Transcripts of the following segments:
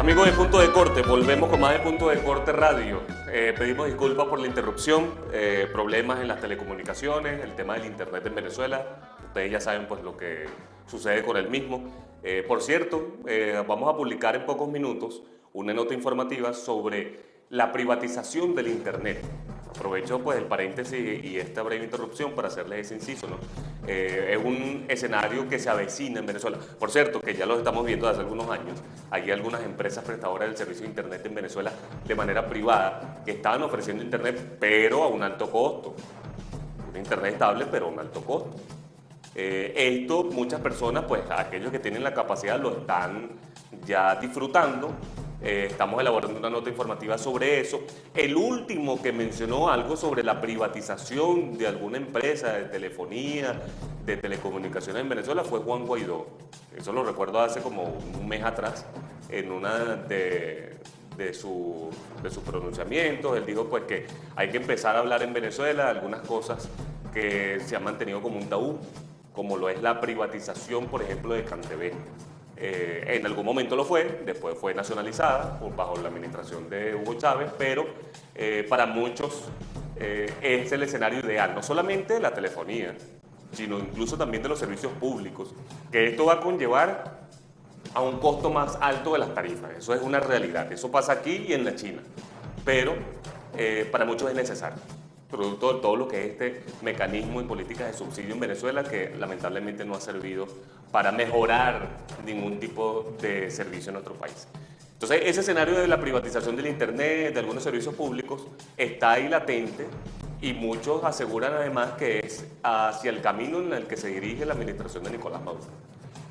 Amigos de Punto de Corte, volvemos con más de Punto de Corte Radio. Pedimos disculpas por la interrupción, problemas en las telecomunicaciones, el tema del internet en Venezuela. Ustedes ya saben pues lo que sucede con el mismo. Por cierto, vamos a publicar en pocos minutos una nota informativa sobre la privatización del internet. Aprovecho pues el paréntesis y esta breve interrupción para hacerles ese inciso, ¿no? Es un escenario que se avecina en Venezuela. Por cierto, que ya lo estamos viendo desde hace algunos años. Hay algunas empresas prestadoras del servicio de internet en Venezuela de manera privada que estaban ofreciendo internet, pero a un alto costo. Un internet estable, pero a un alto costo. Esto muchas personas, pues aquellos que tienen la capacidad lo están ya disfrutando. Estamos elaborando una nota informativa sobre eso. El último que mencionó algo sobre la privatización de alguna empresa de telefonía, de telecomunicaciones en Venezuela fue Juan Guaidó. Eso lo recuerdo hace como un mes atrás, en una de sus pronunciamientos. Él dijo pues que hay que empezar a hablar en Venezuela de algunas cosas que se han mantenido como un tabú, como lo es la privatización, por ejemplo, de CanTV. En algún momento lo fue, después fue nacionalizada bajo la administración de Hugo Chávez, pero para muchos es el escenario ideal, no solamente de la telefonía, sino incluso también de los servicios públicos, que esto va a conllevar a un costo más alto de las tarifas. Eso es una realidad, eso pasa aquí y en la China, pero para muchos es necesario, producto de todo lo que es este mecanismo y políticas de subsidio en Venezuela que lamentablemente no ha servido para mejorar ningún tipo de servicio en nuestro país. Entonces, ese escenario de la privatización del internet, de algunos servicios públicos, está ahí latente y muchos aseguran además que es hacia el camino en el que se dirige la administración de Nicolás Maduro.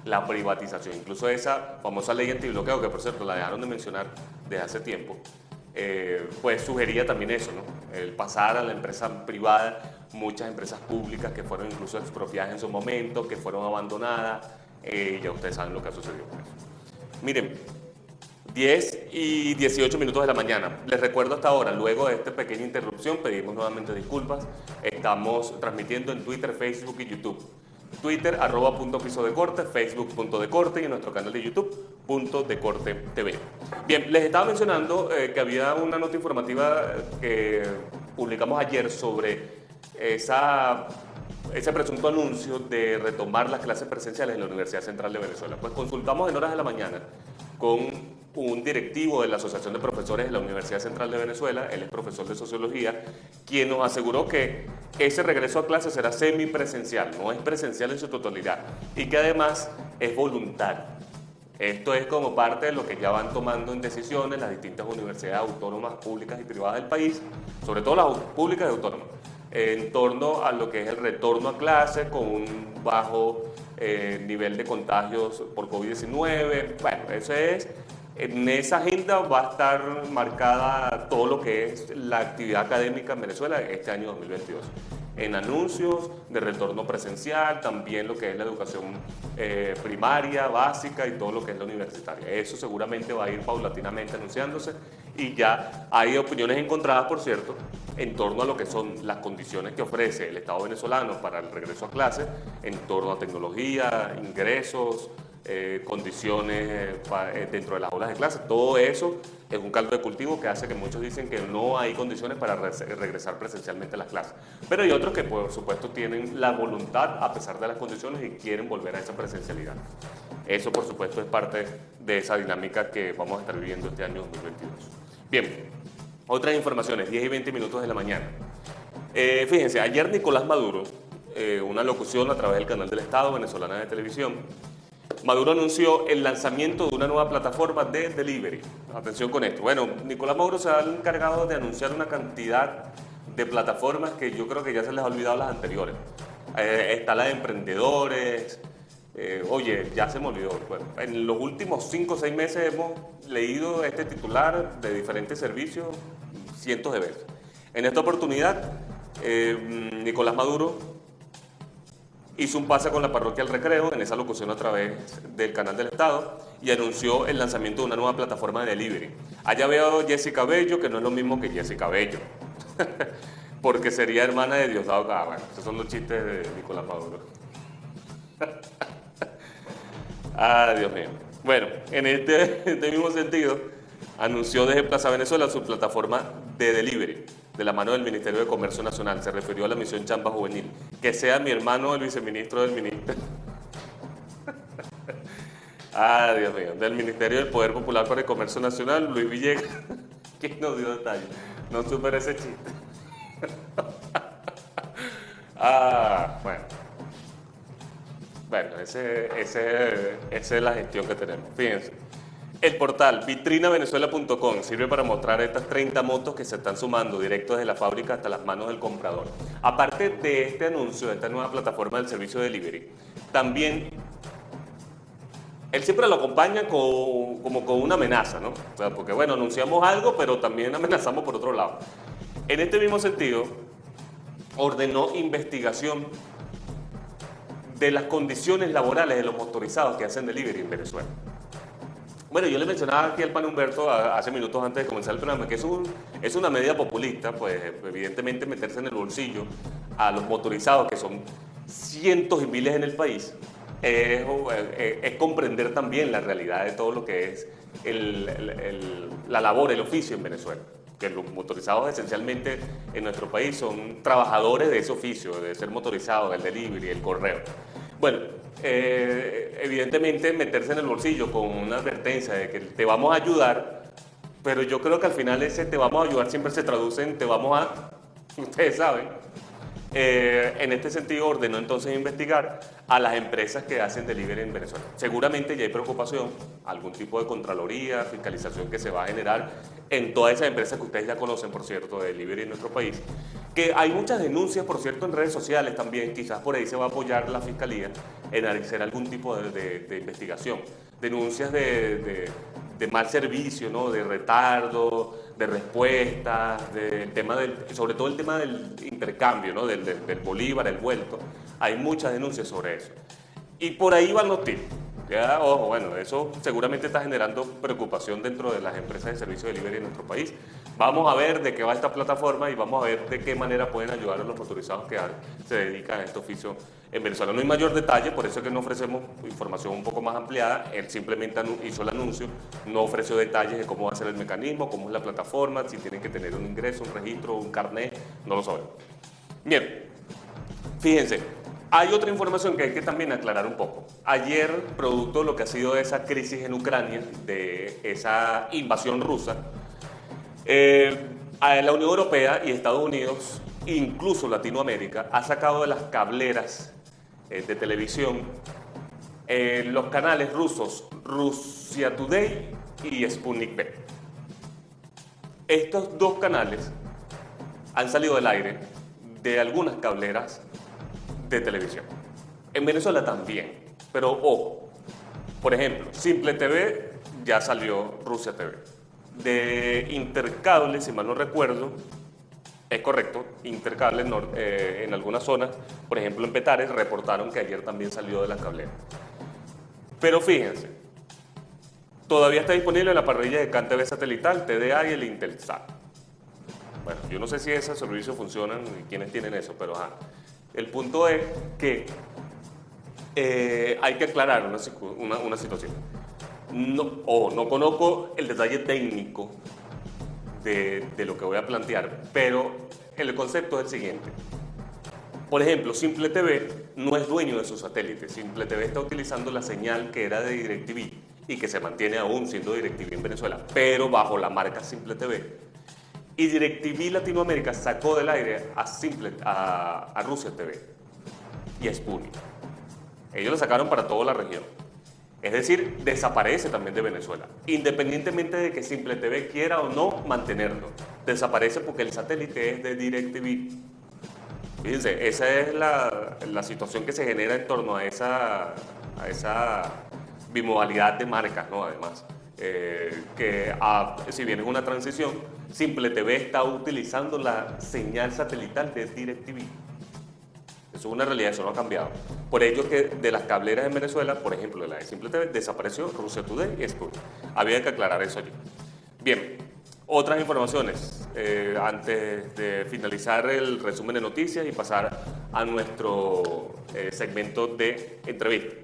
La privatización, incluso esa famosa ley antibloqueo, que por cierto la dejaron de mencionar desde hace tiempo, pues sugería también eso, ¿no? El pasar a la empresa privada, muchas empresas públicas que fueron incluso expropiadas en su momento, que fueron abandonadas, ya ustedes saben lo que ha sucedido con eso. Miren, 10 y 18 minutos de la mañana. Les recuerdo hasta ahora, luego de esta pequeña interrupción, pedimos nuevamente disculpas. Estamos transmitiendo en Twitter, Facebook y YouTube. Twitter, @punto_piso_de_corte, Facebook Punto de Corte y en nuestro canal de YouTube, Punto de Corte TV. Bien, les estaba mencionando que había una nota informativa que publicamos ayer sobre ese presunto anuncio de retomar las clases presenciales en la Universidad Central de Venezuela. Pues consultamos en horas de la mañana con un directivo de la Asociación de Profesores de la Universidad Central de Venezuela, él es profesor de Sociología, quien nos aseguró que ese regreso a clases será semipresencial, no es presencial en su totalidad, y que además es voluntario. Esto es como parte de lo que ya van tomando en decisiones las distintas universidades autónomas, públicas y privadas del país, sobre todo las públicas y autónomas, en torno a lo que es el retorno a clase con un bajo nivel de contagios por COVID-19. Bueno, eso es, en esa agenda va a estar marcada todo lo que es la actividad académica en Venezuela este año 2022. En anuncios de retorno presencial, también lo que es la educación primaria, básica y todo lo que es la universitaria. Eso seguramente va a ir paulatinamente anunciándose y ya hay opiniones encontradas, por cierto, en torno a lo que son las condiciones que ofrece el Estado venezolano para el regreso a clases, en torno a tecnología, ingresos, condiciones dentro de las aulas de clase. Todo eso es un caldo de cultivo que hace que muchos dicen que no hay condiciones para regresar presencialmente a las clases. Pero hay otros que por supuesto tienen la voluntad a pesar de las condiciones y quieren volver a esa presencialidad. Eso por supuesto es parte de esa dinámica que vamos a estar viviendo este año 2022. Bien, otras informaciones, 10 y 20 minutos de la mañana. Fíjense, ayer Nicolás Maduro, una locución a través del canal del Estado venezolana de televisión, Maduro anunció el lanzamiento de una nueva plataforma de delivery. Atención con esto. Bueno, Nicolás Maduro se ha encargado de anunciar una cantidad de plataformas que yo creo que ya se les ha olvidado las anteriores. Está la de emprendedores. Oye, ya se me olvidó. Bueno, en los últimos 5 o 6 meses hemos leído este titular de diferentes servicios cientos de veces. En esta oportunidad, Nicolás Maduro hizo un pase con la parroquia El Recreo en esa locución a través del canal del Estado y anunció el lanzamiento de una nueva plataforma de delivery. Allá veo a Jessica Bello, que no es lo mismo que Jessica Bello, porque sería hermana de Diosdado Cabello. Bueno, esos son los chistes de Nicolás Maduro. Ah, Dios mío. Bueno, en este mismo sentido, anunció desde Plaza Venezuela su plataforma de delivery, de la mano del Ministerio de Comercio Nacional. Se refirió a la misión Chamba Juvenil. Que sea mi hermano el viceministro del Ministerio. Ah, Dios mío. Del Ministerio del Poder Popular para el Comercio Nacional, Luis Villegas, que nos dio detalles. No supera ese chiste. Ah, bueno. Bueno, esa es la gestión que tenemos. Fíjense. El portal vitrinavenezuela.com sirve para mostrar estas 30 motos que se están sumando directo desde la fábrica hasta las manos del comprador. Aparte de este anuncio, de esta nueva plataforma del servicio de delivery, también él siempre lo acompaña como con una amenaza, ¿no? O sea, porque bueno, anunciamos algo, pero también amenazamos por otro lado. En este mismo sentido, ordenó investigación de las condiciones laborales de los motorizados que hacen delivery en Venezuela. Bueno, yo le mencionaba aquí al pan Humberto hace minutos antes de comenzar el programa que es una medida populista, pues evidentemente meterse en el bolsillo a los motorizados, que son cientos y miles en el país, es comprender también la realidad de todo lo que es la labor, el oficio en Venezuela. Que los motorizados esencialmente en nuestro país son trabajadores de ese oficio, de ser motorizados, el delivery, el correo. Bueno, evidentemente meterse en el bolsillo con una advertencia de que te vamos a ayudar, pero yo creo que al final ese te vamos a ayudar siempre se traduce en te vamos a, ustedes saben. En este sentido ordenó entonces investigar a las empresas que hacen delivery en Venezuela. Seguramente ya hay preocupación, algún tipo de contraloría, fiscalización que se va a generar en todas esas empresas que ustedes ya conocen, por cierto, de delivery en nuestro país. Que hay muchas denuncias, por cierto, en redes sociales también, quizás por ahí se va a apoyar la fiscalía en hacer algún tipo de investigación. Denuncias de mal servicio, ¿no? De retardo, de respuestas, sobre todo el tema del intercambio, ¿no? del bolívar, el vuelto. Hay muchas denuncias sobre eso. Y por ahí van los tips. Ya, ojo, bueno, eso seguramente está generando preocupación dentro de las empresas de servicio de delivery en nuestro país. Vamos a ver de qué va esta plataforma y vamos a ver de qué manera pueden ayudar a los motorizados que se dedican a este oficio en Venezuela. No hay mayor detalle, por eso es que no ofrecemos información un poco más ampliada. Él simplemente hizo el anuncio, no ofreció detalles de cómo va a ser el mecanismo, cómo es la plataforma, si tienen que tener un ingreso, un registro, un carnet, no lo sabemos. Bien, fíjense. Hay otra información que hay que también aclarar un poco. Ayer, producto de lo que ha sido esa crisis en Ucrania, de esa invasión rusa, la Unión Europea y Estados Unidos, incluso Latinoamérica, ha sacado de las cableras de televisión los canales rusos Russia Today y Sputnik V. Estos dos canales han salido del aire de algunas cableras de televisión. En Venezuela también, pero ojo, por ejemplo, Simple TV ya salió Rusia TV. De Intercable, si mal no recuerdo, es correcto, Intercable en algunas zonas, por ejemplo en Petare, reportaron que ayer también salió de la cablera. Pero fíjense, todavía está disponible en la parrilla de CanTV satelital, TDA y el Intelsat. Bueno, yo no sé si esos servicios funcionan y quiénes tienen eso, pero ajá. El punto es que hay que aclarar una situación. No conozco el detalle técnico de lo que voy a plantear, pero el concepto es el siguiente. Por ejemplo, Simple TV no es dueño de sus satélites. Simple TV está utilizando la señal que era de DirecTV y que se mantiene aún siendo DirecTV en Venezuela, pero bajo la marca Simple TV. Y DirecTV Latinoamérica sacó del aire a Rusia TV y a Sputnik. Ellos lo sacaron para toda la región. Es decir, desaparece también de Venezuela. Independientemente de que Simple TV quiera o no mantenerlo. Desaparece porque el satélite es de DirecTV. Fíjense, esa es la situación que se genera en torno a esa bimodalidad de marcas, ¿no? Además. Si bien es una transición, Simple TV está utilizando la señal satelital de DirecTV. Eso es una realidad, eso no ha cambiado. Por ello que de las cableras en Venezuela, por ejemplo, de la de Simple TV, desapareció Russia Today y Sputnik. Había que aclarar eso allí. Bien, otras informaciones antes de finalizar el resumen de noticias y pasar a nuestro segmento de entrevista.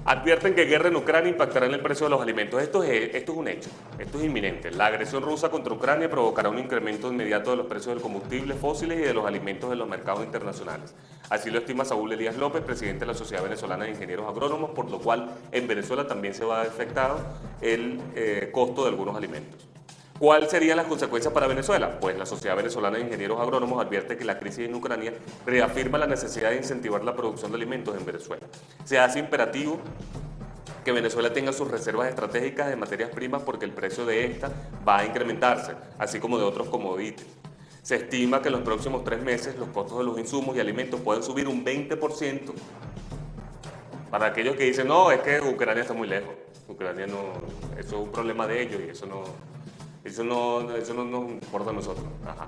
Advierten que guerra en Ucrania impactará en el precio de los alimentos. Esto es un hecho, esto es inminente. La agresión rusa contra Ucrania provocará un incremento inmediato de los precios del combustible fósiles y de los alimentos en los mercados internacionales. Así lo estima Saúl Elías López, presidente de la Sociedad Venezolana de Ingenieros Agrónomos, por lo cual en Venezuela también se va a ver afectado el costo de algunos alimentos. ¿Cuáles serían las consecuencias para Venezuela? Pues la Sociedad Venezolana de Ingenieros Agrónomos advierte que la crisis en Ucrania reafirma la necesidad de incentivar la producción de alimentos en Venezuela. Se hace imperativo que Venezuela tenga sus reservas estratégicas de materias primas porque el precio de estas va a incrementarse, así como de otros commodities. Se estima que en los próximos 3 meses los costos de los insumos y alimentos pueden subir un 20%. Para aquellos que dicen, no, es que Ucrania está muy lejos. Ucrania no, eso es un problema de ellos y eso no nos importa a nosotros. Ajá.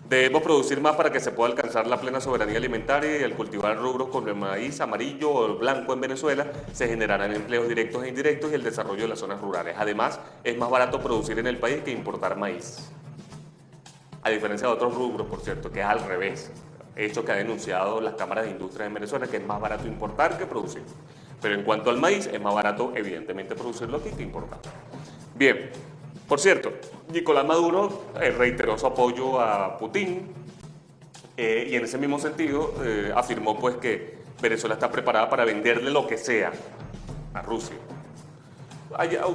Debemos producir más para que se pueda alcanzar la plena soberanía alimentaria y al cultivar rubros como el maíz amarillo o el blanco en Venezuela se generarán empleos directos e indirectos y el desarrollo de las zonas rurales. Además, es más barato producir en el país que importar maíz. A diferencia de otros rubros, por cierto, que es al revés. Hecho que ha denunciado las cámaras de industria en Venezuela, que es más barato importar que producir. Pero en cuanto al maíz, es más barato, evidentemente, producirlo aquí que importar. Bien. Por cierto, Nicolás Maduro reiteró su apoyo a Putin y en ese mismo sentido afirmó pues que Venezuela está preparada para venderle lo que sea a Rusia.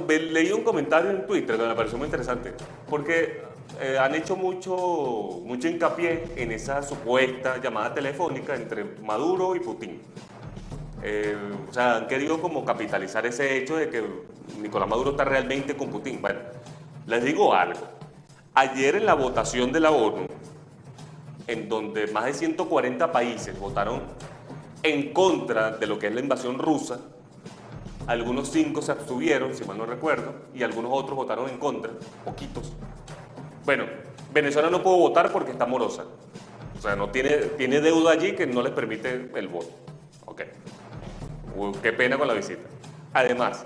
Leí un comentario en Twitter que me pareció muy interesante porque han hecho mucho hincapié en esa supuesta llamada telefónica entre Maduro y Putin. O sea, han querido como capitalizar ese hecho de que Nicolás Maduro está realmente con Putin. Bueno, les digo algo. Ayer en la votación de la ONU, en donde más de 140 países votaron en contra de lo que es la invasión rusa, algunos 5 se abstuvieron, si mal no recuerdo, y algunos otros votaron en contra, poquitos. Bueno, Venezuela no pudo votar porque está morosa. O sea, no tiene deuda allí que no les permite el voto. Ok. Qué pena con la visita. Además,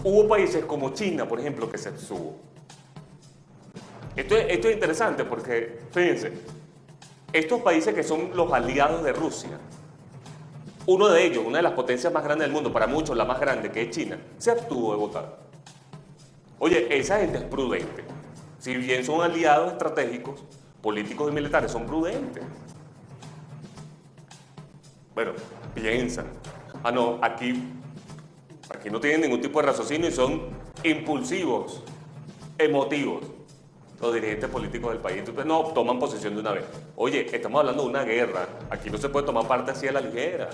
hubo países como China, por ejemplo, que se abstuvo. Esto es interesante porque, fíjense, estos países que son los aliados de Rusia, uno de ellos, una de las potencias más grandes del mundo, para muchos la más grande, que es China, se abstuvo de votar. Oye, esa gente es prudente. Si bien son aliados estratégicos, políticos y militares, son prudentes. Bueno, piensan. Ah, no, aquí no tienen ningún tipo de raciocinio y son impulsivos, emotivos, los dirigentes políticos del país. Entonces no toman posición de una vez. Oye, estamos hablando de una guerra. Aquí no se puede tomar parte así a la ligera.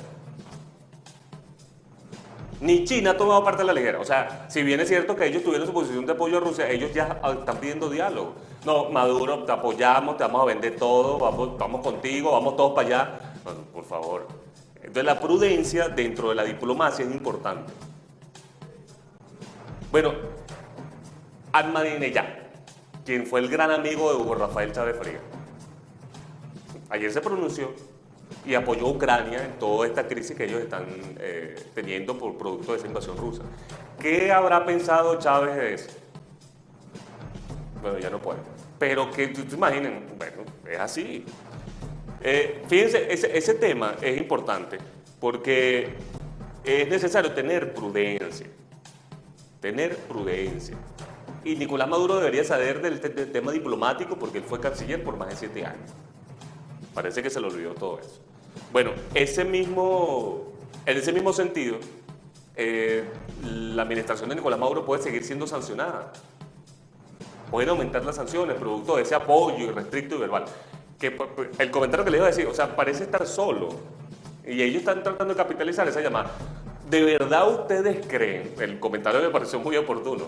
Ni China ha tomado parte a la ligera. O sea, si bien es cierto que ellos tuvieron su posición de apoyo a Rusia, ellos ya están pidiendo diálogo. No, Maduro, te apoyamos, te vamos a vender todo, vamos contigo, vamos todos para allá. No, por favor. Entonces la prudencia dentro de la diplomacia es importante. Bueno, Ahmadinejad, quien fue el gran amigo de Hugo Rafael Chávez Frías, ayer se pronunció y apoyó a Ucrania en toda esta crisis que ellos están teniendo por producto de esa invasión rusa. ¿Qué habrá pensado Chávez de eso? Bueno, ya no puede. Pero que tú te imaginen, bueno, es así. Fíjense, ese tema es importante porque es necesario tener prudencia. Tener prudencia. Y Nicolás Maduro debería saber del tema diplomático porque él fue canciller por más de 7 años. Parece que se le olvidó todo eso. Bueno, en ese mismo sentido, la administración de Nicolás Maduro puede seguir siendo sancionada. Pueden aumentar las sanciones producto de ese apoyo irrestricto y verbal. Que el comentario que les iba a decir, o sea, parece estar solo. Y ellos están tratando de capitalizar esa llamada. ¿De verdad ustedes creen? El comentario me pareció muy oportuno.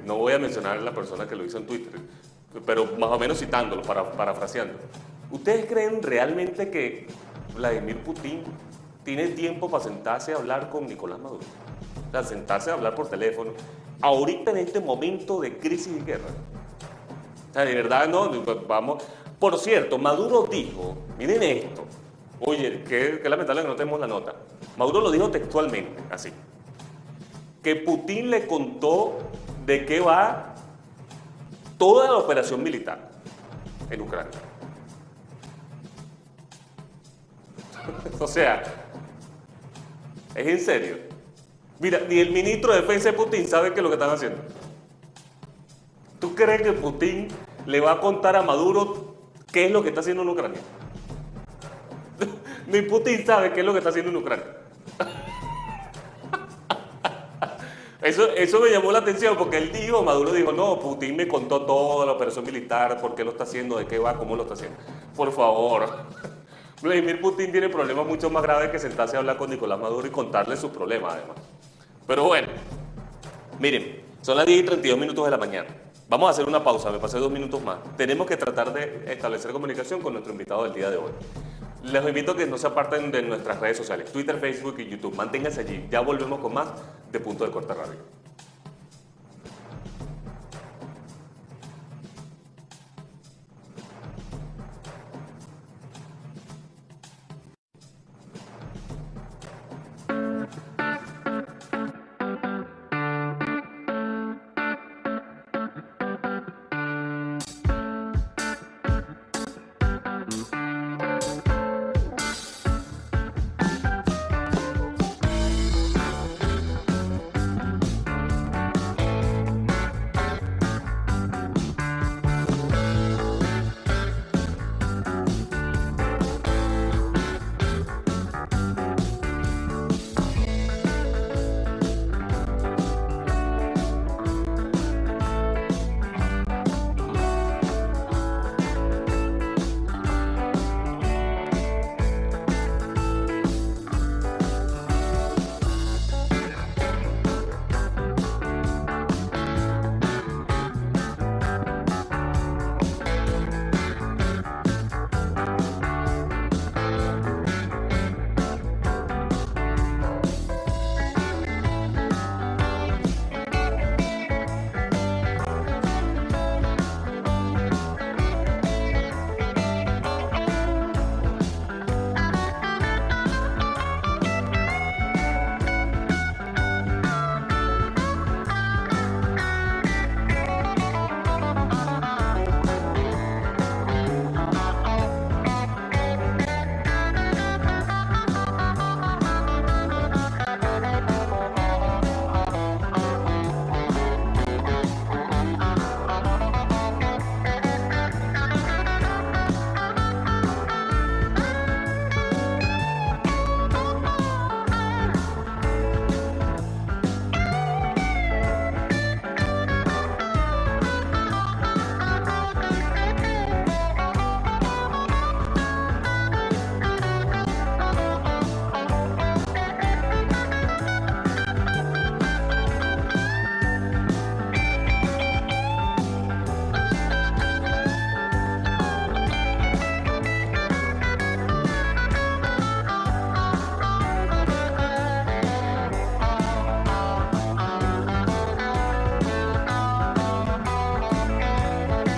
No voy a mencionar a la persona que lo hizo en Twitter, pero más o menos citándolo, parafraseando. ¿Ustedes creen realmente que Vladimir Putin tiene tiempo para sentarse a hablar con Nicolás Maduro? O sea, sentarse a hablar por teléfono, ahorita en este momento de crisis y guerra. O sea, de verdad, no, vamos. Por cierto, Maduro dijo, miren esto, oye, qué lamentable que no tenemos la nota. Maduro lo dijo textualmente, así, que Putin le contó de qué va toda la operación militar en Ucrania. O sea, ¿Es en serio? Mira, ni el ministro de Defensa de Putin sabe qué es lo que están haciendo. ¿Tú crees que Putin le va a contar a Maduro qué es lo que está haciendo en Ucrania? Ni Putin sabe qué es lo que está haciendo en Ucrania. Eso me llamó la atención porque Maduro dijo, no, Putin me contó toda la operación militar, por qué lo está haciendo, de qué va, cómo lo está haciendo. Por favor. Vladimir Putin tiene problemas mucho más graves que sentarse a hablar con Nicolás Maduro y contarle sus problemas, además. Pero bueno, miren, son las 10:32 de la mañana. Vamos a hacer una pausa, me pasé 2 minutos más. Tenemos que tratar de establecer comunicación con nuestro invitado del día de hoy. Les invito a que no se aparten de nuestras redes sociales, Twitter, Facebook y YouTube. Manténganse allí. Ya volvemos con más de Punto de Corte Radio.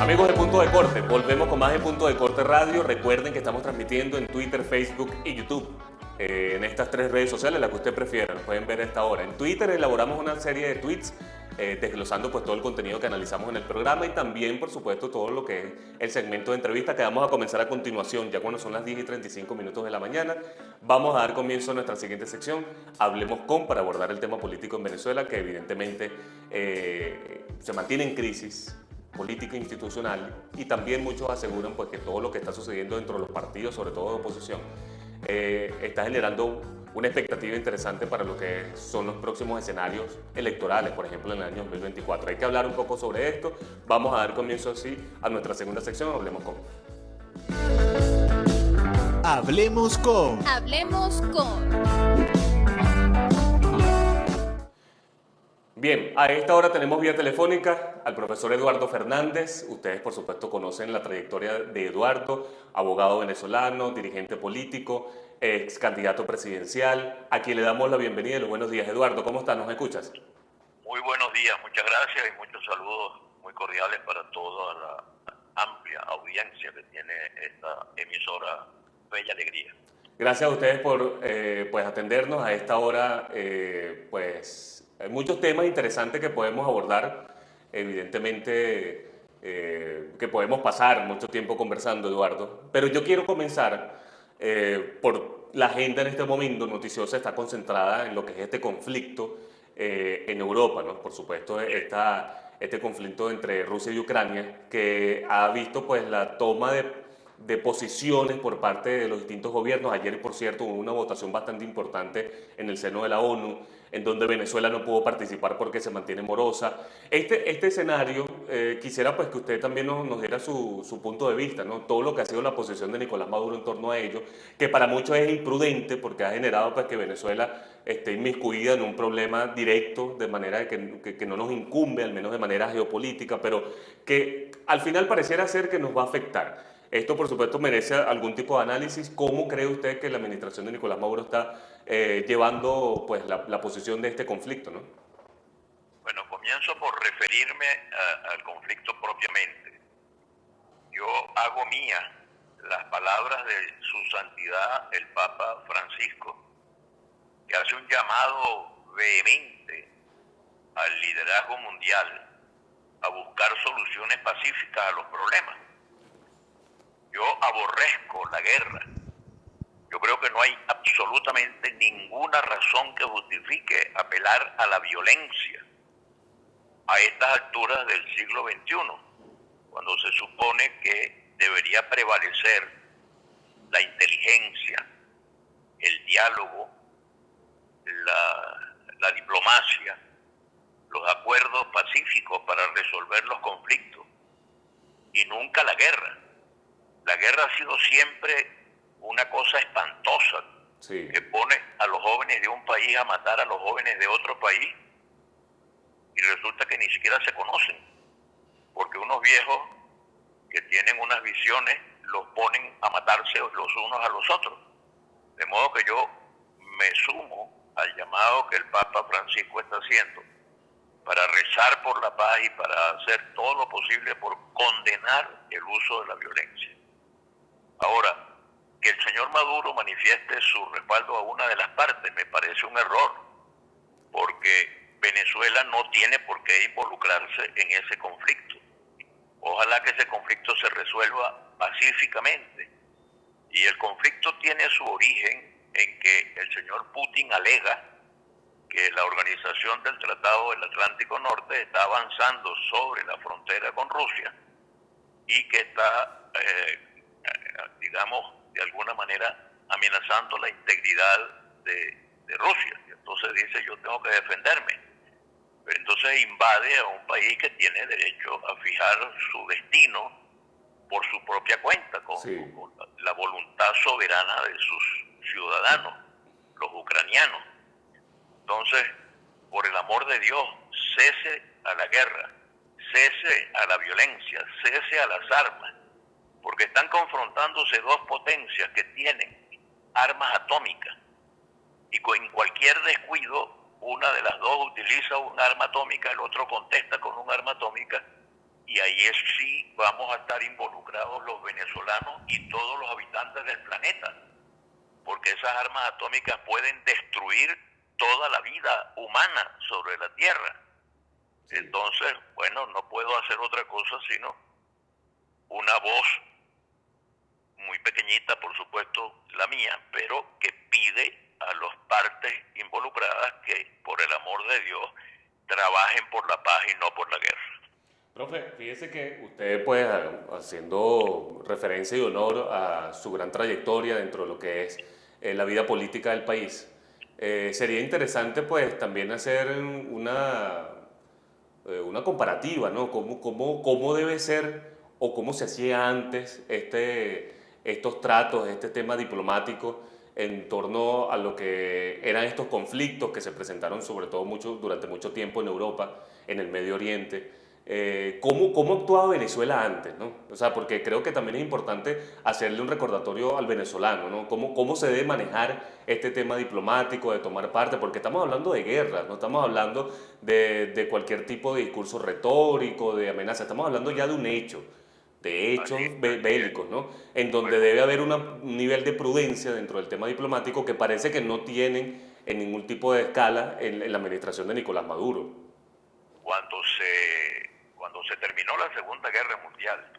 Amigos de Punto de Corte, volvemos con más de Punto de Corte Radio. Recuerden que estamos transmitiendo en Twitter, Facebook y YouTube. En estas 3 redes sociales, las que usted prefiera, nos pueden ver a esta hora. En Twitter elaboramos una serie de tweets desglosando pues todo el contenido que analizamos en el programa y también, por supuesto, todo lo que es el segmento de entrevista que vamos a comenzar a continuación, ya cuando son las 10:35 de la mañana. Vamos a dar comienzo a nuestra siguiente sección, Hablemos con, para abordar el tema político en Venezuela, que evidentemente se mantiene en crisis política institucional, y también muchos aseguran pues que todo lo que está sucediendo dentro de los partidos, sobre todo de oposición, está generando una expectativa interesante para lo que son los próximos escenarios electorales, por ejemplo en el año 2024. Hay que hablar un poco sobre esto. Vamos a dar comienzo así a nuestra segunda sección, Hablemos con. Hablemos con. Hablemos con. Bien, a esta hora tenemos vía telefónica al profesor Eduardo Fernández. Ustedes, por supuesto, conocen la trayectoria de Eduardo, abogado venezolano, dirigente político, ex candidato presidencial, a quien le damos la bienvenida y los buenos días. Eduardo, ¿cómo estás? ¿Nos escuchas? Muy buenos días, muchas gracias y muchos saludos muy cordiales para toda la amplia audiencia que tiene esta emisora Bella Alegría. Gracias a ustedes por pues atendernos a esta hora. Hay muchos temas interesantes que podemos abordar, evidentemente que podemos pasar mucho tiempo conversando, Eduardo, pero yo quiero comenzar por la agenda en este momento noticiosa está concentrada en lo que es este conflicto en Europa, ¿no? Por supuesto, este conflicto entre Rusia y Ucrania, que ha visto pues la toma de posiciones por parte de los distintos gobiernos. Ayer, por cierto, hubo una votación bastante importante en el seno de la ONU, en donde Venezuela no pudo participar porque se mantiene morosa. Este escenario, quisiera pues que usted también nos diera su punto de vista, ¿no? Todo lo que ha sido la posición de Nicolás Maduro en torno a ello, que para muchos es imprudente porque ha generado pues que Venezuela esté inmiscuida en un problema directo, de manera que no nos incumbe, al menos de manera geopolítica, pero que al final pareciera ser que nos va a afectar. Esto, por supuesto, merece algún tipo de análisis. ¿Cómo cree usted que la administración de Nicolás Maduro está llevando pues, la posición de este conflicto, ¿no? Bueno, comienzo por referirme al conflicto propiamente. Yo hago mía las palabras de su santidad el Papa Francisco, que hace un llamado vehemente al liderazgo mundial a buscar soluciones pacíficas a los problemas. Yo aborrezco la guerra. Yo creo que no hay absolutamente ninguna razón que justifique apelar a la violencia a estas alturas del siglo XXI, cuando se supone que debería prevalecer la inteligencia, el diálogo, la diplomacia, los acuerdos pacíficos para resolver los conflictos, y nunca la guerra. La guerra ha sido siempre una cosa espantosa, Sí. que pone a los jóvenes de un país a matar a los jóvenes de otro país, y resulta que ni siquiera se conocen, porque unos viejos que tienen unas visiones los ponen a matarse los unos a los otros. De modo que yo me sumo al llamado que el Papa Francisco está haciendo para rezar por la paz y para hacer todo lo posible por condenar el uso de la violencia. Ahora, que el señor Maduro manifieste su respaldo a una de las partes me parece un error, porque Venezuela no tiene por qué involucrarse en ese conflicto. Ojalá que ese conflicto se resuelva pacíficamente. Y el conflicto tiene su origen en que el señor Putin alega que la Organización del Tratado del Atlántico Norte está avanzando sobre la frontera con Rusia y que está, digamos, de alguna manera amenazando la integridad de Rusia. Y entonces dice, yo tengo que defenderme. Pero entonces invade a un país que tiene derecho a fijar su destino por su propia cuenta, con la voluntad soberana de sus ciudadanos, los ucranianos. Entonces, por el amor de Dios, cese a la guerra, cese a la violencia, cese a las armas, porque están confrontándose dos potencias que tienen armas atómicas, y en cualquier descuido, una de las dos utiliza un arma atómica, el otro contesta con un arma atómica, y ahí sí vamos a estar involucrados los venezolanos y todos los habitantes del planeta, porque esas armas atómicas pueden destruir toda la vida humana sobre la Tierra. Entonces, bueno, no puedo hacer otra cosa sino una voz muy pequeñita, por supuesto, la mía, pero que pide a las partes involucradas que, por el amor de Dios, trabajen por la paz y no por la guerra. Profe, fíjese que usted, pues, haciendo referencia y honor a su gran trayectoria dentro de lo que es la vida política del país, sería interesante, pues, también hacer una comparativa, ¿no? ¿Cómo debe ser o cómo se hacía antes estos tratos, este tema diplomático en torno a lo que eran estos conflictos que se presentaron sobre todo durante mucho tiempo en Europa, en el Medio Oriente? ¿Cómo actuaba Venezuela antes, ¿no? O sea, porque creo que también es importante hacerle un recordatorio al venezolano, ¿no? ¿Cómo se debe manejar este tema diplomático, de tomar parte? Porque estamos hablando de guerra, no estamos hablando de cualquier tipo de discurso retórico, de amenaza, estamos hablando ya de un hecho, de hechos bélicos, ¿no? En donde debe haber un nivel de prudencia dentro del tema diplomático que parece que no tienen en ningún tipo de escala en la administración de Nicolás Maduro. Cuando se terminó la Segunda Guerra Mundial,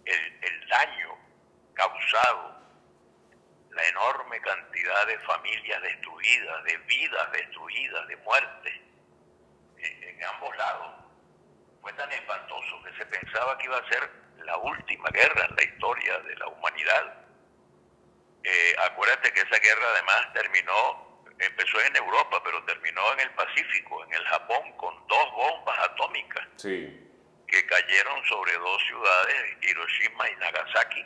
el daño causado la enorme cantidad de familias destruidas, de vidas destruidas, de muertes en ambos lados, fue tan espantoso que se pensaba que iba a ser la última guerra en la historia de la humanidad. Acuérdate que esa guerra además empezó en Europa, pero terminó en el Pacífico, en el Japón, con 2 bombas atómicas que cayeron sobre 2 ciudades, Hiroshima y Nagasaki,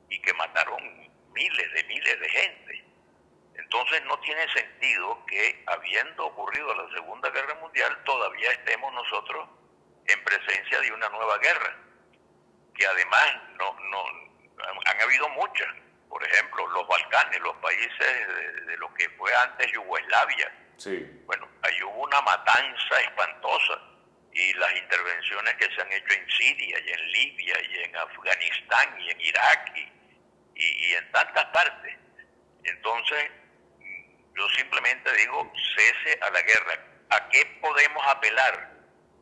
y que mataron miles de gente. Entonces no tiene sentido que, habiendo ocurrido la Segunda Guerra Mundial, todavía estemos nosotros en presencia de una nueva guerra, que además han habido muchas. Por ejemplo, los Balcanes, los países de lo que fue antes Yugoslavia. Bueno, ahí hubo una matanza espantosa, y las intervenciones que se han hecho en Siria y en Libia y en Afganistán y en Irak y en tantas partes. Entonces, yo simplemente digo, cese a la guerra. ¿A qué podemos apelar?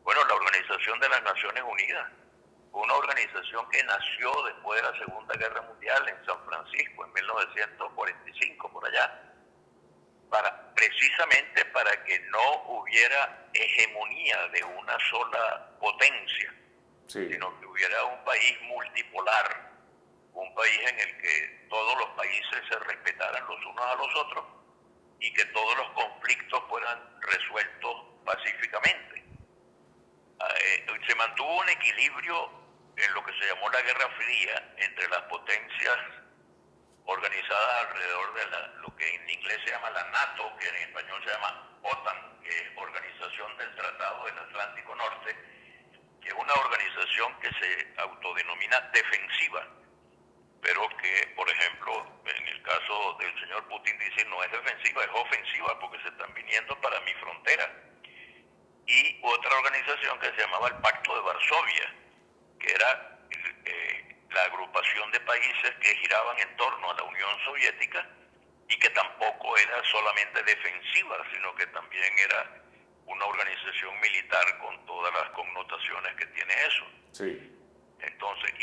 Bueno, la Organización de las Naciones Unidas, una organización que nació después de la Segunda Guerra Mundial en San Francisco en 1945, por allá, precisamente para que no hubiera hegemonía de una sola potencia, sino que hubiera un país multipolar, un país en el que todos los países se respetaran los unos a los otros y que todos los conflictos fueran resueltos pacíficamente. Se mantuvo un equilibrio en lo que se llamó la Guerra Fría entre las potencias organizadas alrededor de lo que en inglés se llama la NATO, que en español se llama OTAN, que es Organización del Tratado del Atlántico Norte, que es una organización que se autodenomina defensiva, pero que, por ejemplo, en el caso del señor Putin dice no es defensiva, es ofensiva, porque se están viniendo para mi frontera. Y otra organización que se llamaba el Pacto de Varsovia, que era la agrupación de países que giraban en torno a la Unión Soviética y que tampoco era solamente defensiva, sino que también era una organización militar con todas las connotaciones que tiene eso. Entonces,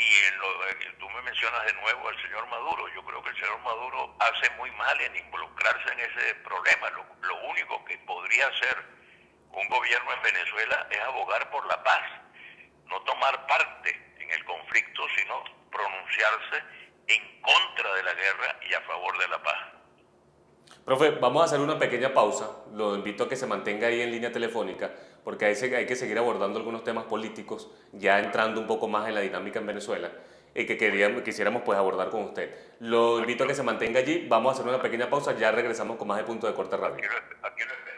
tú me mencionas de nuevo al señor Maduro. Yo creo que el señor Maduro hace muy mal en involucrarse en ese problema. Lo único que podría hacer un gobierno en Venezuela es abogar por la paz, no tomar parte en el conflicto, sino pronunciarse en contra de la guerra y a favor de la paz. Profe, vamos a hacer una pequeña pausa. Lo invito a que se mantenga ahí en línea telefónica, porque hay que seguir abordando algunos temas políticos, ya entrando un poco más en la dinámica en Venezuela, y que quisiéramos pues abordar con usted. Lo invito a que se mantenga allí. Vamos a hacer una pequeña pausa, ya regresamos con más de Punto de Corte Radio. Aquí lo espero.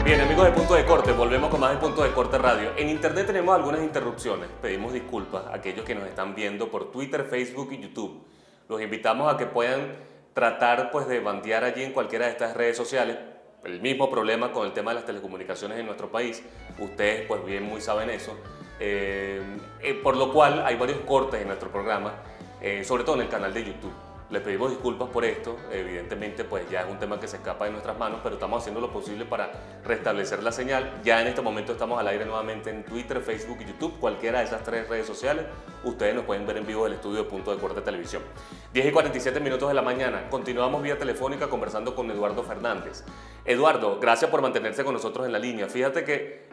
Bien, amigos de Punto de Corte, volvemos con más de Punto de Corte Radio. En internet tenemos algunas interrupciones, pedimos disculpas a aquellos que nos están viendo por Twitter, Facebook y YouTube. Los invitamos a que puedan tratar pues de bandear allí en cualquiera de estas redes sociales. El mismo problema con el tema de las telecomunicaciones en nuestro país, ustedes pues bien muy saben eso, por lo cual hay varios cortes en nuestro programa, sobre todo en el canal de YouTube. Les pedimos disculpas por esto, evidentemente pues ya es un tema que se escapa de nuestras manos, pero estamos haciendo lo posible para restablecer la señal. Ya en este momento estamos al aire nuevamente en Twitter, Facebook y YouTube, cualquiera de esas 3 redes sociales. Ustedes nos pueden ver en vivo del estudio de Punto de Corte Televisión. 10:47 de la mañana, continuamos vía telefónica conversando con Eduardo Fernández. Eduardo, gracias por mantenerse con nosotros en la línea. Fíjate que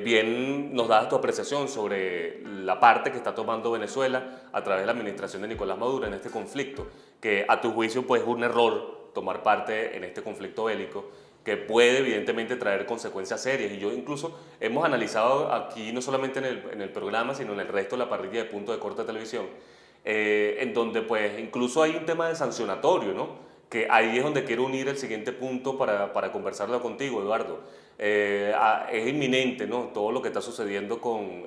bien nos das tu apreciación sobre la parte que está tomando Venezuela a través de la administración de Nicolás Maduro en este conflicto, que a tu juicio pues es un error tomar parte en este conflicto bélico que puede evidentemente traer consecuencias serias. Y yo incluso hemos analizado aquí, no solamente en el programa, sino en el resto de la parrilla de Punto de Corte Televisión, en donde pues incluso hay un tema de sancionatorio, ¿no? Que ahí es donde quiero unir el siguiente punto para conversarlo contigo, Eduardo. Es inminente, ¿no? Todo lo que está sucediendo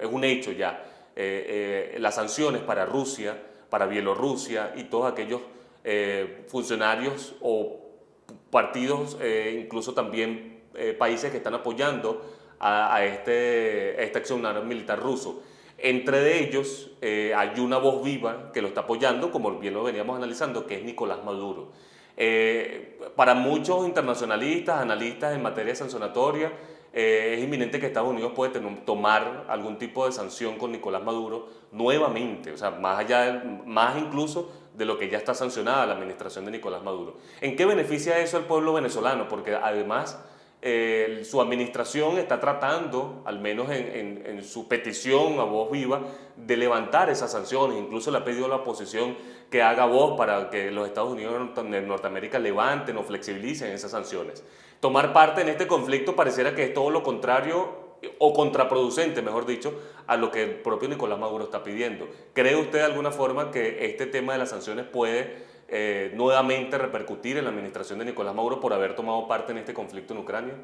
es un hecho ya. Las sanciones para Rusia, para Bielorrusia y todos aquellos funcionarios o partidos, incluso también países que están apoyando a esta acción militar ruso. Entre ellos hay una voz viva que lo está apoyando, como bien lo veníamos analizando, que es Nicolás Maduro. Para muchos internacionalistas, analistas en materia sancionatoria, es inminente que Estados Unidos puede tomar algún tipo de sanción con Nicolás Maduro nuevamente, o sea, más incluso de lo que ya está sancionada la administración de Nicolás Maduro. ¿En qué beneficia eso al pueblo venezolano? Porque además su administración está tratando, al menos en su petición a voz viva, de levantar esas sanciones. Incluso le ha pedido a la oposición que haga voz para que los Estados Unidos de Norteamérica levanten o flexibilicen esas sanciones. Tomar parte en este conflicto pareciera que es todo lo contrario o contraproducente, mejor dicho, a lo que el propio Nicolás Maduro está pidiendo. ¿Cree usted de alguna forma que este tema de las sanciones puede nuevamente repercutir en la administración de Nicolás Maduro por haber tomado parte en este conflicto en Ucrania?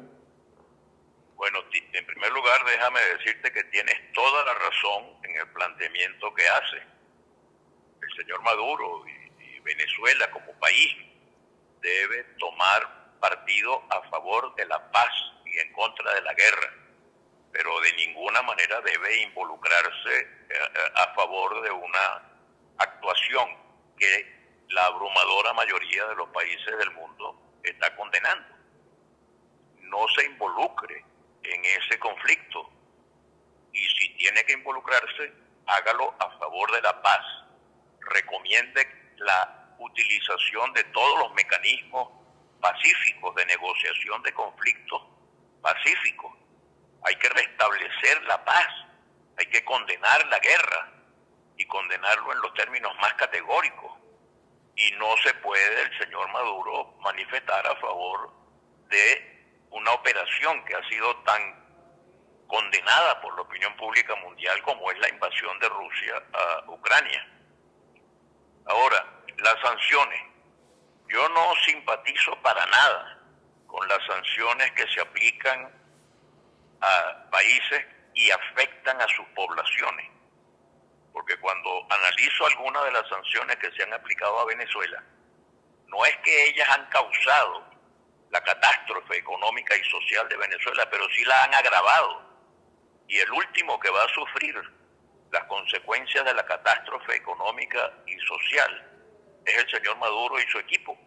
Bueno, en primer lugar, déjame decirte que tienes toda la razón en el planteamiento que hace. El señor Maduro y Venezuela como país debe tomar partido a favor de la paz y en contra de la guerra, pero de ninguna manera debe involucrarse a favor de una actuación que la abrumadora mayoría de los países del mundo está condenando. No se involucre en ese conflicto, y si tiene que involucrarse, hágalo a favor de la paz. Recomiende la utilización de todos los mecanismos pacíficos de negociación de conflictos pacíficos. Hay que restablecer la paz, hay que condenar la guerra y condenarlo en los términos más categóricos. Y no se puede el señor Maduro manifestar a favor de una operación que ha sido tan condenada por la opinión pública mundial como es la invasión de Rusia a Ucrania. Ahora, las sanciones. Yo no simpatizo para nada con las sanciones que se aplican a países y afectan a sus poblaciones. Porque cuando analizo algunas de las sanciones que se han aplicado a Venezuela, no es que ellas han causado la catástrofe económica y social de Venezuela, pero sí la han agravado. Y el último que va a sufrir las consecuencias de la catástrofe económica y social es el señor Maduro y su equipo.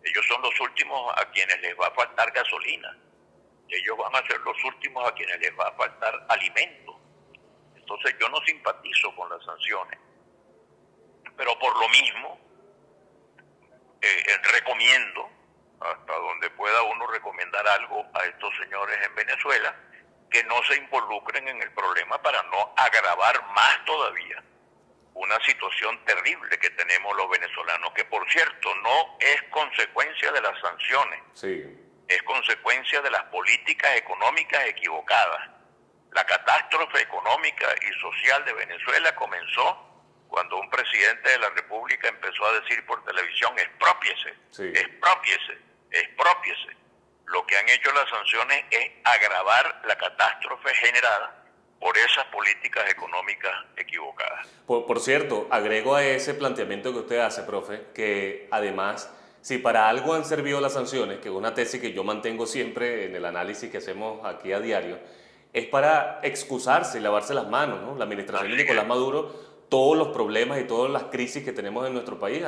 Ellos son los últimos a quienes les va a faltar gasolina. Ellos van a ser los últimos a quienes les va a faltar alimento. Entonces yo no simpatizo con las sanciones. Pero por lo mismo, recomiendo, hasta donde pueda uno recomendar algo a estos señores en Venezuela, que no se involucren en el problema para no agravar más todavía una situación terrible que tenemos los venezolanos, que por cierto no es consecuencia de las sanciones, sí, es consecuencia de las políticas económicas equivocadas. La catástrofe económica y social de Venezuela comenzó cuando un presidente de la República empezó a decir por televisión: exprópiese, sí, exprópiese, exprópiese. Lo que han hecho las sanciones es agravar la catástrofe generada por esas políticas económicas equivocadas. Por cierto, agrego a ese planteamiento que usted hace, profe, que además, si para algo han servido las sanciones, que es una tesis que yo mantengo siempre en el análisis que hacemos aquí a diario, es para excusarse y lavarse las manos, ¿no? La administración de Nicolás Maduro, todos los problemas y todas las crisis que tenemos en nuestro país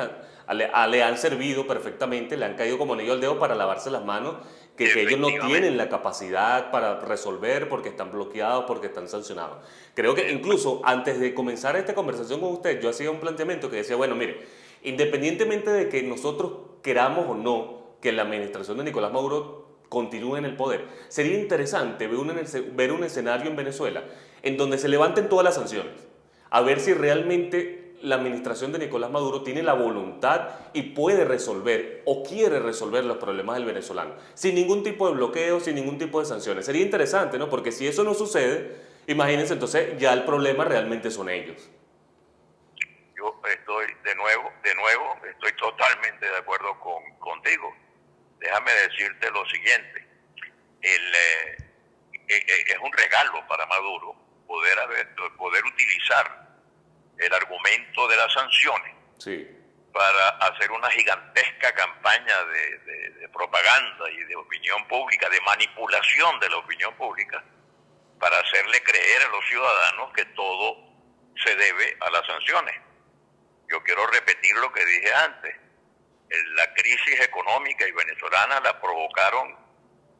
le han servido perfectamente, le han caído como anillo al dedo para lavarse las manos, que ellos no tienen la capacidad para resolver porque están bloqueados, porque están sancionados. Creo que incluso antes de comenzar esta conversación con usted, yo hacía un planteamiento que decía, bueno, mire, independientemente de que nosotros queramos o no que la administración de Nicolás Maduro continúe en el poder, sería interesante ver un escenario en Venezuela en donde se levanten todas las sanciones, a ver si realmente la administración de Nicolás Maduro tiene la voluntad y puede resolver o quiere resolver los problemas del venezolano, sin ningún tipo de bloqueo, sin ningún tipo de sanciones. Sería interesante, ¿no? Porque si eso no sucede, imagínense, entonces ya el problema realmente son ellos. Yo estoy de nuevo, estoy totalmente de acuerdo contigo. Déjame decirte lo siguiente. Es un regalo para Maduro poder utilizar el argumento de las sanciones, sí, para hacer una gigantesca campaña de propaganda y de opinión pública, de manipulación de la opinión pública, para hacerle creer a los ciudadanos que todo se debe a las sanciones. Yo quiero repetir lo que dije antes. La crisis económica y venezolana la provocaron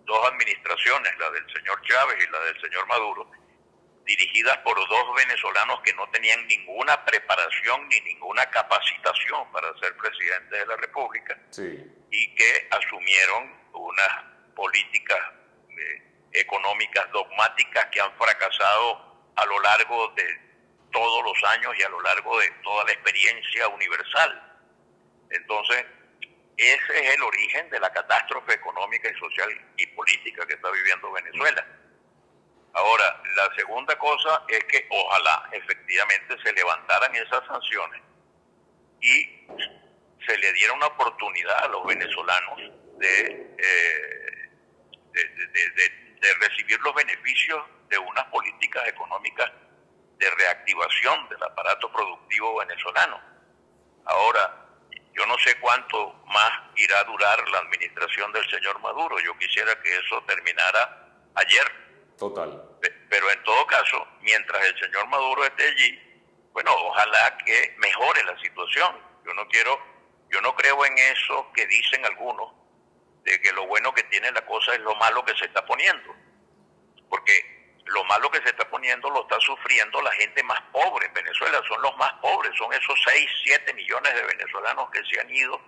dos administraciones, la del señor Chávez y la del señor Maduro, dirigidas por dos venezolanos que no tenían ninguna preparación ni ninguna capacitación para ser presidente de la República, Sí. y que asumieron unas políticas económicas dogmáticas que han fracasado a lo largo de todos los años y a lo largo de toda la experiencia universal. Entonces, ese es el origen de la catástrofe económica y social y política que está viviendo Venezuela. Ahora, la segunda cosa es que ojalá efectivamente se levantaran esas sanciones y se le diera una oportunidad a los venezolanos de recibir los beneficios de unas políticas económicas de reactivación del aparato productivo venezolano. Ahora, yo no sé cuánto más irá a durar la administración del señor Maduro. Yo quisiera que eso terminara ayer. Total. Pero en todo caso, mientras el señor Maduro esté allí, bueno, ojalá que mejore la situación. Yo no creo en eso que dicen algunos, de que lo bueno que tiene la cosa es lo malo que se está poniendo. Porque lo malo que se está poniendo lo está sufriendo la gente más pobre en Venezuela. Son los más pobres, son esos 6, 7 millones de venezolanos que se han ido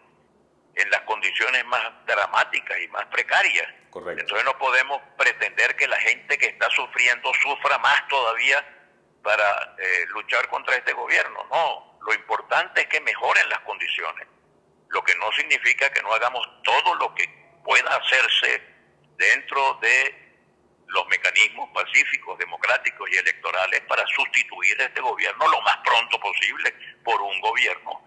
en las condiciones más dramáticas y más precarias. Correcto. Entonces no podemos pretender que la gente que está sufriendo sufra más todavía para luchar contra este gobierno. No, lo importante es que mejoren las condiciones, lo que no significa que no hagamos todo lo que pueda hacerse dentro de los mecanismos pacíficos, democráticos y electorales para sustituir a este gobierno lo más pronto posible por un gobierno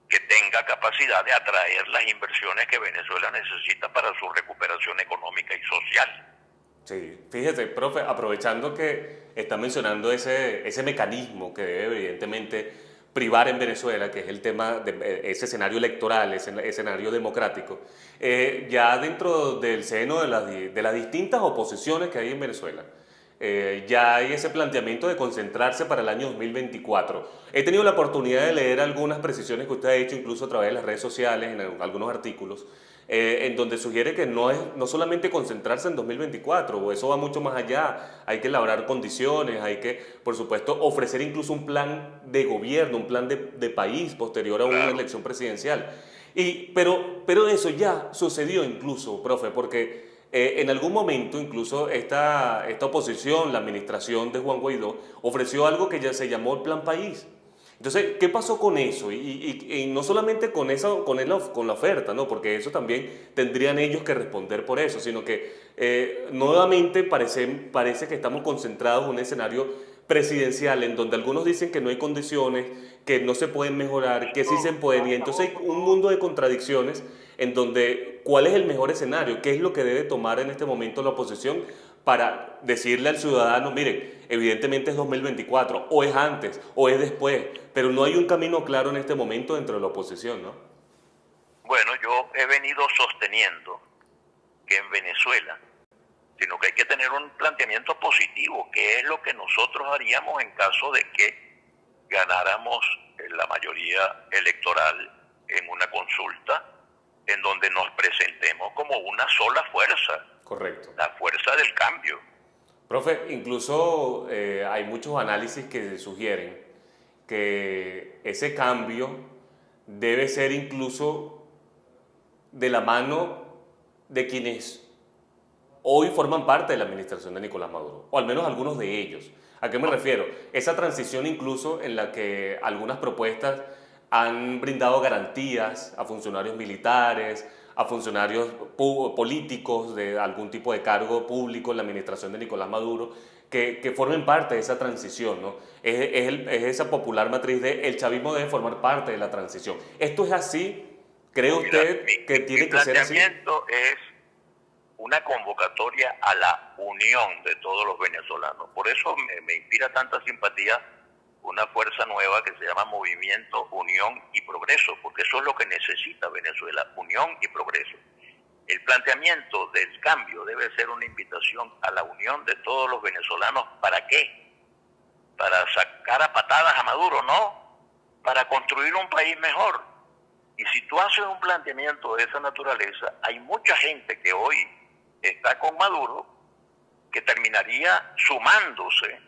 que tenga capacidad de atraer las inversiones que Venezuela necesita para su recuperación económica y social. Sí, fíjese, profe, aprovechando que está mencionando ese mecanismo que debe evidentemente privar en Venezuela, que es el tema de ese escenario electoral, ese escenario democrático, ya dentro del seno de las distintas oposiciones que hay en Venezuela, ya hay ese planteamiento de concentrarse para el año 2024. He tenido la oportunidad de leer algunas precisiones que usted ha hecho, incluso a través de las redes sociales, en algunos artículos, en donde sugiere que no solamente concentrarse en 2024, o eso va mucho más allá, hay que elaborar condiciones, hay que, por supuesto, ofrecer incluso un plan de gobierno, un plan de país posterior a una elección presidencial. Pero eso ya sucedió incluso, profe, porque en algún momento incluso esta oposición, la administración de Juan Guaidó, ofreció algo que ya se llamó el Plan País. Entonces, ¿qué pasó con eso? Y no solamente con la oferta, ¿no? Porque eso también tendrían ellos que responder por eso, sino que nuevamente parece que estamos concentrados en un escenario presidencial en donde algunos dicen que no hay condiciones, que no se pueden mejorar, que sí se pueden, y entonces hay un mundo de contradicciones en donde ¿cuál es el mejor escenario? ¿Qué es lo que debe tomar en este momento la oposición para decirle al ciudadano, miren, evidentemente es 2024, o es antes, o es después, pero no hay un camino claro en este momento dentro de la oposición, ¿no? Bueno, yo he venido sosteniendo que en Venezuela, sino que hay que tener un planteamiento positivo, que es lo que nosotros haríamos en caso de que ganáramos la mayoría electoral en una consulta, en donde nos presentemos como una sola fuerza. Correcto. La fuerza del cambio. Profe, incluso hay muchos análisis que sugieren que ese cambio debe ser incluso de la mano de quienes hoy forman parte de la administración de Nicolás Maduro, o al menos algunos de ellos. ¿A qué me refiero? Esa transición incluso en la que algunas propuestas han brindado garantías a funcionarios militares, a funcionarios políticos de algún tipo de cargo público en la administración de Nicolás Maduro, que formen parte de esa transición, ¿no? Es esa popular matriz de el chavismo debe formar parte de la transición. ¿Esto es así? ¿Cree usted que tiene que ser así? Mi planteamiento es una convocatoria a la unión de todos los venezolanos. Por eso me inspira tanta simpatía una fuerza nueva que se llama Movimiento Unión y Progreso, porque eso es lo que necesita Venezuela, unión y progreso. El planteamiento del cambio debe ser una invitación a la unión de todos los venezolanos. ¿Para qué? ¿Para sacar a patadas a Maduro? No, para construir un país mejor. Y si tú haces un planteamiento de esa naturaleza, hay mucha gente que hoy está con Maduro que terminaría sumándose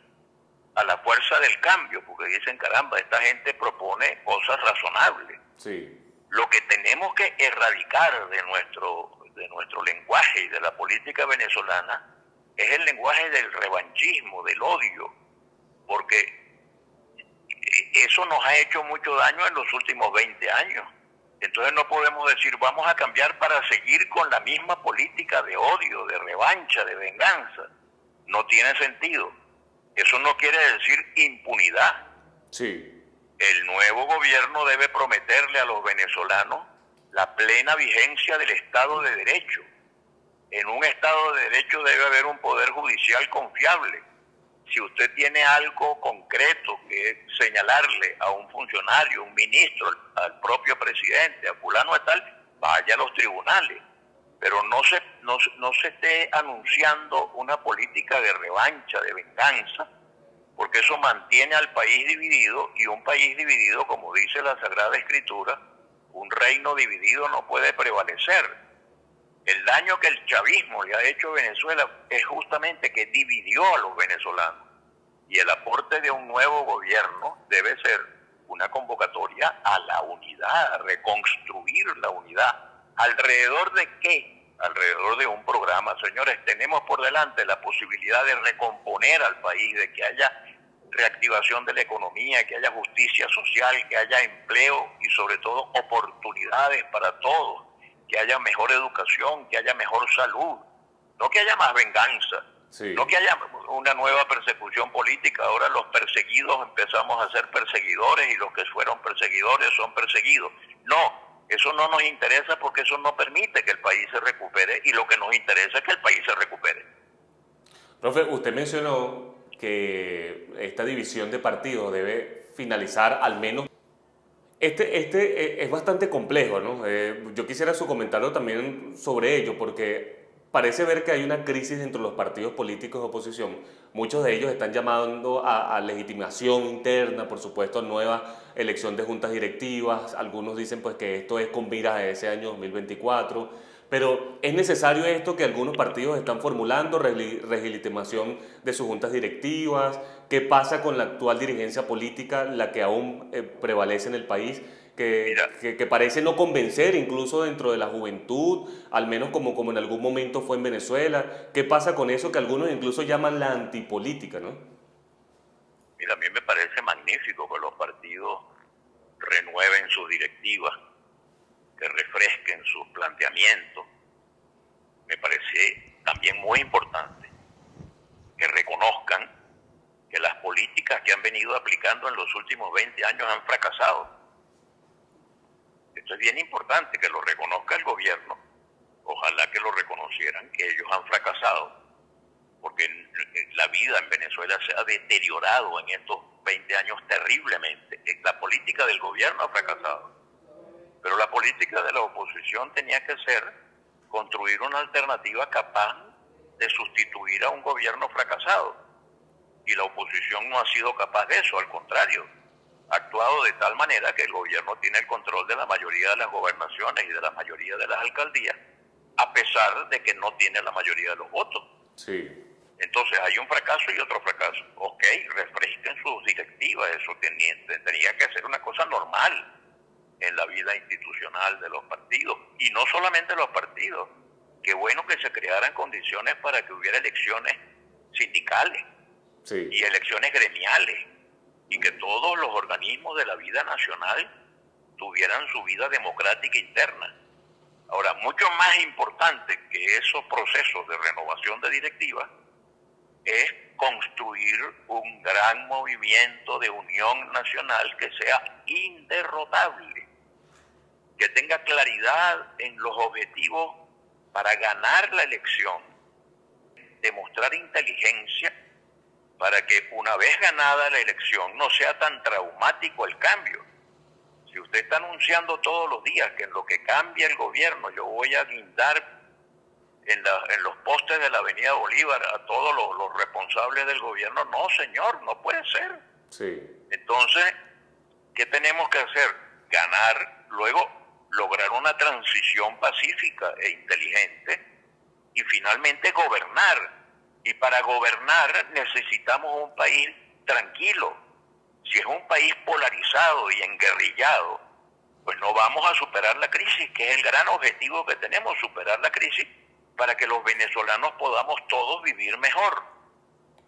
a la fuerza del cambio, porque dicen, caramba, esta gente propone cosas razonables. Sí. Lo que tenemos que erradicar de nuestro lenguaje y de la política venezolana es el lenguaje del revanchismo, del odio, porque eso nos ha hecho mucho daño en los últimos 20 años. Entonces no podemos decir, vamos a cambiar para seguir con la misma política de odio, de revancha, de venganza. No tiene sentido. Eso no quiere decir impunidad. Sí. El nuevo gobierno debe prometerle a los venezolanos la plena vigencia del Estado de Derecho. En un Estado de Derecho debe haber un poder judicial confiable. Si usted tiene algo concreto que señalarle a un funcionario, un ministro, al propio presidente, a fulano de tal, vaya a los tribunales. Pero no se esté anunciando una política de revancha, de venganza, porque eso mantiene al país dividido, y un país dividido, como dice la Sagrada Escritura, un reino dividido no puede prevalecer. El daño que el chavismo le ha hecho a Venezuela es justamente que dividió a los venezolanos. Y el aporte de un nuevo gobierno debe ser una convocatoria a la unidad, a reconstruir la unidad. ¿Alrededor de qué? Alrededor de un programa. Señores, tenemos por delante la posibilidad de recomponer al país, de que haya reactivación de la economía, que haya justicia social, que haya empleo y sobre todo oportunidades para todos, que haya mejor educación, que haya mejor salud, no que haya más venganza, Sí. no que haya una nueva persecución política. Ahora los perseguidos empezamos a ser perseguidores y los que fueron perseguidores son perseguidos. No, eso no nos interesa, porque eso no permite que el país se recupere, y lo que nos interesa es que el país se recupere. Profe, usted mencionó que esta división de partidos debe finalizar al menos. Este es bastante complejo, ¿no? Yo quisiera su comentario también sobre ello, porque parece ver que hay una crisis entre los partidos políticos de oposición. Muchos de ellos están llamando a legitimación interna, por supuesto, nueva elección de juntas directivas. Algunos dicen pues que esto es con miras a ese año 2024. Pero ¿es necesario esto que algunos partidos están formulando, legitimación de sus juntas directivas? ¿Qué pasa con la actual dirigencia política, la que aún prevalece en el país, que parece no convencer incluso dentro de la juventud, al menos como en algún momento fue en Venezuela? ¿Qué pasa con eso que algunos incluso llaman la antipolítica, ¿no? Mira, a mí me parece magnífico que los partidos renueven sus directivas, que refresquen sus planteamientos. Me parece también muy importante que reconozcan que las políticas que han venido aplicando en los últimos 20 años han fracasado. Esto es bien importante, que lo reconozca el gobierno. Ojalá que lo reconocieran, que ellos han fracasado, porque la vida en Venezuela se ha deteriorado en estos 20 años terriblemente. La política del gobierno ha fracasado. Pero la política de la oposición tenía que ser construir una alternativa capaz de sustituir a un gobierno fracasado. Y la oposición no ha sido capaz de eso, al contrario. Ha actuado de tal manera que el gobierno tiene el control de la mayoría de las gobernaciones y de la mayoría de las alcaldías, a pesar de que no tiene la mayoría de los votos. Sí. Entonces hay un fracaso y otro fracaso. Ok, refresquen sus directivas, eso tendría que ser una cosa normal en la vida institucional de los partidos, y no solamente los partidos. Qué bueno que se crearan condiciones para que hubiera elecciones sindicales, Sí. y elecciones gremiales, y que todos los organismos de la vida nacional tuvieran su vida democrática interna. Ahora, mucho más importante que esos procesos de renovación de directivas es construir un gran movimiento de unión nacional que sea inderrotable, que tenga claridad en los objetivos para ganar la elección, demostrar inteligencia para que una vez ganada la elección no sea tan traumático el cambio. Si usted está anunciando todos los días que en lo que cambia el gobierno yo voy a guindar en los postes de la Avenida Bolívar a todos los responsables del gobierno, no señor, no puede ser. Sí. Entonces, ¿qué tenemos que hacer? Ganar, luego lograr una transición pacífica e inteligente y finalmente gobernar. Y para gobernar necesitamos un país tranquilo. Si es un país polarizado y enguerrillado, pues no vamos a superar la crisis, que es el gran objetivo que tenemos, superar la crisis para que los venezolanos podamos todos vivir mejor.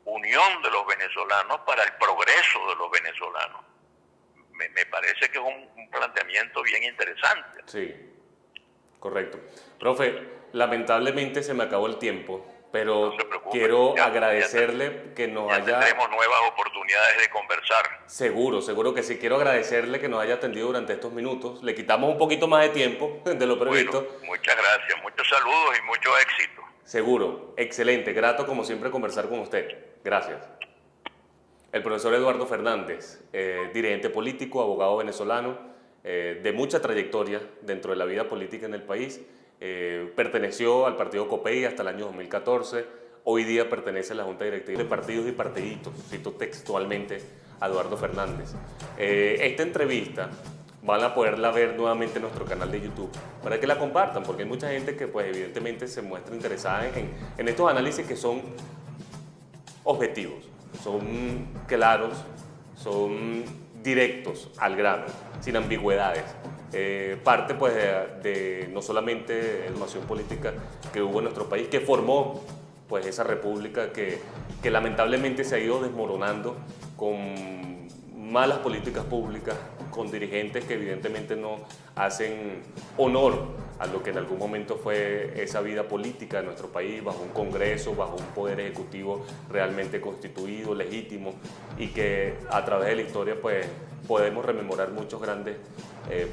Unión de los venezolanos para el progreso de los venezolanos. Me parece que es un planteamiento bien interesante. Sí, correcto. Profe, lamentablemente se me acabó el tiempo, pero No se preocupe, quiero ya agradecerle que nos ya haya... tendremos nuevas oportunidades de conversar. Seguro que sí. Quiero agradecerle que nos haya atendido durante estos minutos. Le quitamos un poquito más de tiempo de lo previsto. Bueno, muchas gracias, muchos saludos y mucho éxito. Seguro, excelente, grato como siempre conversar con usted. Gracias. El profesor Eduardo Fernández, dirigente político, abogado venezolano, de mucha trayectoria dentro de la vida política en el país. Perteneció al partido COPEI hasta el año 2014. Hoy día pertenece a la Junta Directiva de Partidos y Partiditos, cito textualmente a Eduardo Fernández. Esta entrevista van a poderla ver nuevamente en nuestro canal de YouTube para que la compartan, porque hay mucha gente que pues evidentemente se muestra interesada en estos análisis que son objetivos, son claros, son directos al grano, sin ambigüedades. Parte pues de no solamente educación política que hubo en nuestro país, que formó pues esa república que lamentablemente se ha ido desmoronando con malas políticas públicas, con dirigentes que evidentemente no hacen honor a lo que en algún momento fue esa vida política de nuestro país, bajo un Congreso, bajo un poder ejecutivo realmente constituido, legítimo, y que a través de la historia pues podemos rememorar muchos grandes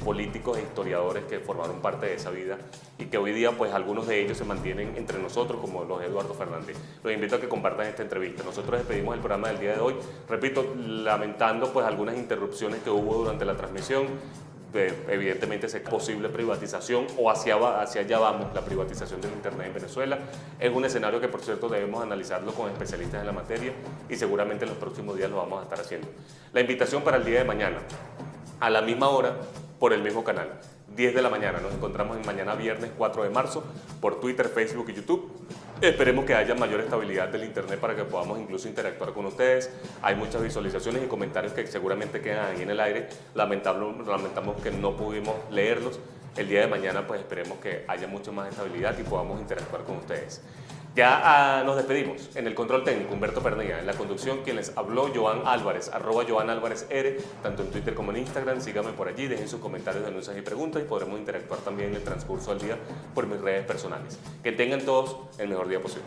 políticos e historiadores que formaron parte de esa vida y que hoy día pues algunos de ellos se mantienen entre nosotros, como los Eduardo Fernández. Los invito a que compartan esta entrevista. Nosotros despedimos el programa del día de hoy, repito, lamentando pues algunas interrupciones que hubo durante la transmisión. Evidentemente es posible privatización o hacia allá vamos, la privatización del Internet en Venezuela. Es un escenario que por cierto debemos analizarlo con especialistas en la materia y seguramente en los próximos días lo vamos a estar haciendo. La invitación para el día de mañana, a la misma hora, por el mismo canal, 10 de la mañana. Nos encontramos en mañana viernes 4 de marzo por Twitter, Facebook y YouTube. Esperemos que haya mayor estabilidad del Internet para que podamos incluso interactuar con ustedes. Hay muchas visualizaciones y comentarios que seguramente quedan ahí en el aire. Lamentamos que no pudimos leerlos. El día de mañana pues esperemos que haya mucho más estabilidad y podamos interactuar con ustedes. Ya nos despedimos. En el control técnico, Humberto Pernilla. En la conducción, quien les habló, Joan Álvarez, @JoanAlvarezR, tanto en Twitter como en Instagram. Síganme por allí, dejen sus comentarios, denuncias y preguntas y podremos interactuar también en el transcurso del día por mis redes personales. Que tengan todos el mejor día posible.